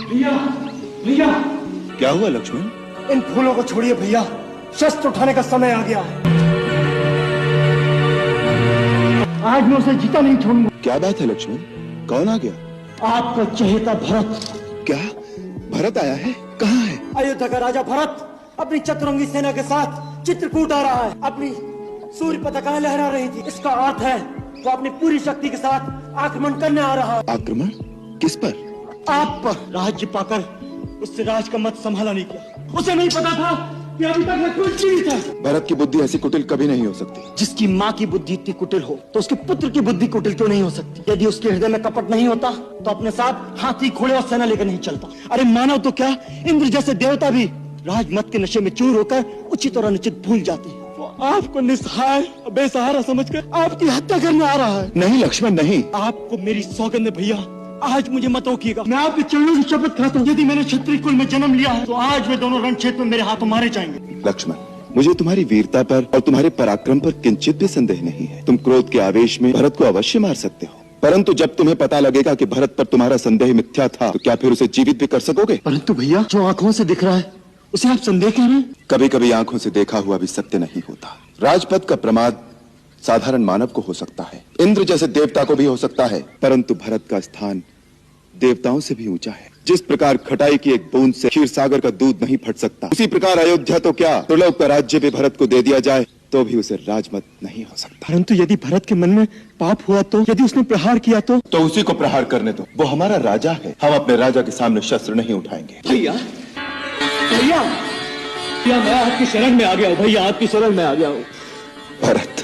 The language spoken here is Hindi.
भैया भैया। क्या हुआ लक्ष्मण? इन फूलों को छोड़िए भैया, शस्त्र उठाने का समय आ गया है। आज मैं उसे जीता नहीं छोड़ूंगा। क्या बात है लक्ष्मण, कौन आ गया? आपका चहेता भरत। क्या भरत आया है? कहाँ है? अयोध्या का राजा भरत अपनी चतुरंगी सेना के साथ चित्रकूट आ रहा है। अपनी सूर्य पताकाएं लहरा रही थी। इसका अर्थ है वो अपनी पूरी शक्ति के साथ आक्रमण करने आ रहा है। आक्रमण किस पर? आप पर। राज्य पाकर उससे राज का मत संभाला नहीं किया। उसे नहीं पता था कि अभी तक मैं कुछ जीवित है। भरत की बुद्धि ऐसी कुटिल कभी नहीं हो सकती। जिसकी माँ की बुद्धि इतनी कुटिल हो तो उसके पुत्र की बुद्धि कुटिल क्यों नहीं हो सकती? यदि उसके हृदय में कपट नहीं होता तो अपने साथ हाथी घोड़े और सेना लेकर नहीं चलता। अरे मानव तो क्या, इंद्र जैसे देवता भी राजमत के नशे में चूर होकर उचित और अनुचित भूल जाते हैं। वो आपको निस्सहाय बेसहारा समझकर आपकी हत्या करने आ रहा है। नहीं लक्ष्मण नहीं। आपको मेरी सौगंध है भैया, आज मुझे मत रोकिएगा। मैं आपके चरणों की शपथ खाता हूँ, यदि मैंने क्षत्रिय कुल में जन्म लिया है तो आज वे दोनों रणक्षेत्र में मेरे हाथों मारे जाएंगे। लक्ष्मण, मुझे तुम्हारी वीरता पर और तुम्हारे पराक्रम पर किंचित भी संदेह नहीं है। तुम क्रोध के आवेश में भरत को अवश्य मार सकते हो, परंतु जब तुम्हें पता लगेगा कि भरत पर तुम्हारा संदेह मिथ्या था तो क्या फिर उसे जीवित भी कर सकोगे? परंतु भैया, जो आंखों से दिख रहा है उसे आप संदेह कह रहे हैं? कभी कभी आंखों से देखा हुआ भी सत्य नहीं होता। राजपद का प्रमाद साधारण मानव को हो सकता है, इंद्र जैसे देवता को भी हो सकता है, परंतु भरत का स्थान देवताओं से भी ऊंचा है। जिस प्रकार खटाई की एक बूंद से क्षीर सागर का दूध नहीं फट सकता, उसी प्रकार अयोध्या तो क्या त्रिलोक का राज्य भी भरत को दे दिया जाए तो भी उसे राजमत नहीं हो सकता। परंतु यदि भरत के मन में पाप हुआ तो, यदि उसने प्रहार किया तो उसी को प्रहार करने दो। वो हमारा राजा है, हम अपने राजा के सामने शस्त्र नहीं उठाएंगे। भैया भैया, मैं आपकी शरण में आ गया हूँ। भैया आपकी शरण में आ गया हूँ। भरत,